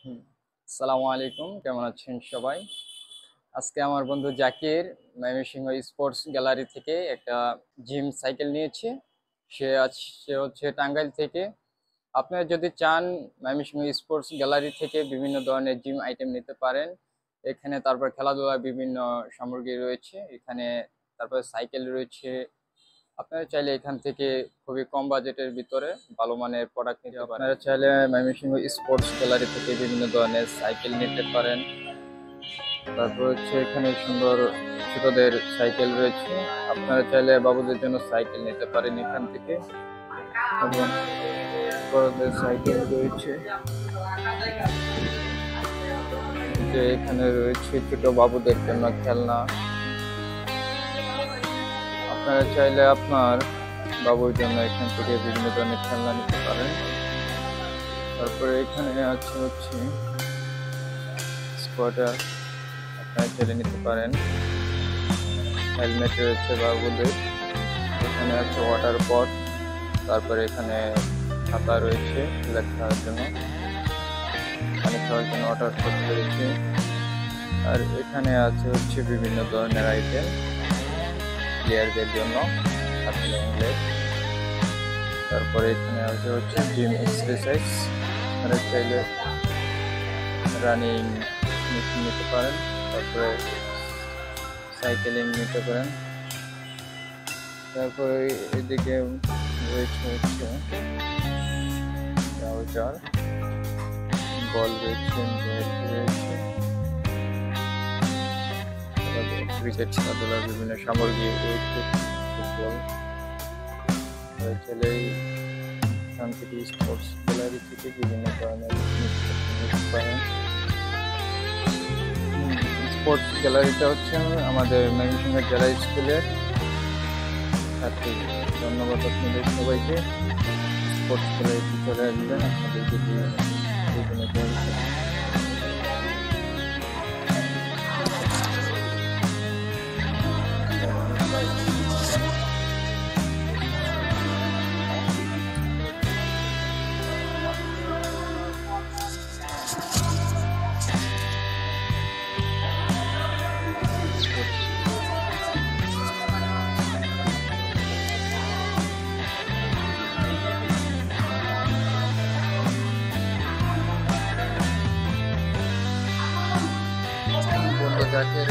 হুম, আসসালামু আলাইকুম, কেমন আছেন সবাই? আজকে আমার বন্ধু জাকির ময়মনসিংহ স্পোর্টস গ্যালারি থেকে একটা জিম সাইকেল নিয়েছে। সে হচ্ছে টাঙ্গাইল থেকে। আপনারা যদি চান ময়মনসিংহ স্পোর্টস গ্যালারি থেকে বিভিন্ন ধরনের জিম আইটেম নিতে পারেন। এখানে তারপর খেলাধুলার বিভিন্ন সামগ্রী রয়েছে এখানে, তারপর সাইকেল রয়েছে। আপনারা চাইলে এখান থেকে খুবই কম বাজেটের ভিতরে ভালো মানের প্রোডাক্ট নিতে পারেন। আপনারা চাইলে ময়মনসিংহ স্পোর্টস গ্যালারি থেকে বিভিন্ন ধরনের সাইকেল নিতে পারেন। তারপর হচ্ছে এখানে সুন্দর ছোটদের সাইকেল রয়েছে। আপনারা চাইলে বাবুদের জন্য সাইকেল নিতে পারেন এখান থেকে, এবং বড়দের সাইকেল রয়েছে। যে এখানে রয়েছে ছোট বাবুদের জন্য খেলনা। আপনারা চাইলে আপনার বাবুর জন্য এখান থেকে বিভিন্ন ধরনের খেলনা নিতে পারেন। তারপরে এখানে আছে হচ্ছে স্কোয়াটার, আপনারা চাইলে নিতে পারেন। হেলমেট রয়েছে বাবুদের। এখানে আছে ওয়াটার পট, তারপরে এখানে খাতা রয়েছে লেখার জন্য, পানি খাওয়ার জন্য ওয়াটার পট রয়েছে। আর এখানে আছে হচ্ছে বিভিন্ন ধরনের আইটেম প্লেয়ারদের জন্য, আসলে ইংলিশ। তারপরে এখানে আছে হচ্ছে জিম এক্সারসাইজ, আপনারা চাইলে রানিং মেশিন নিতে পারেন, তারপরে সাইকেলিং নিতে পারেন। তারপরে এদিকে রয়েছে হচ্ছে ট্রাউজার, বল রয়েছে, ব্যাট রয়েছে, ক্রিকেট খেলাধুলার বিভিন্ন সামগ্রী রয়েছে, ফুটবল। চাইলে এখান থেকে স্পোর্টস গ্যালারি থেকে বিভিন্ন ধরনের নিতে পারেন। স্পোর্টস গ্যালারিটা হচ্ছে আমাদের ময়মনসিংহ জেলা স্কুলের ছাত্রী। ধন্যবাদ আপনাদের সবাইকে। স্পোর্টস গ্যালারিতে চলে আসবেন আপনাদের যদি বন্ধু জাকির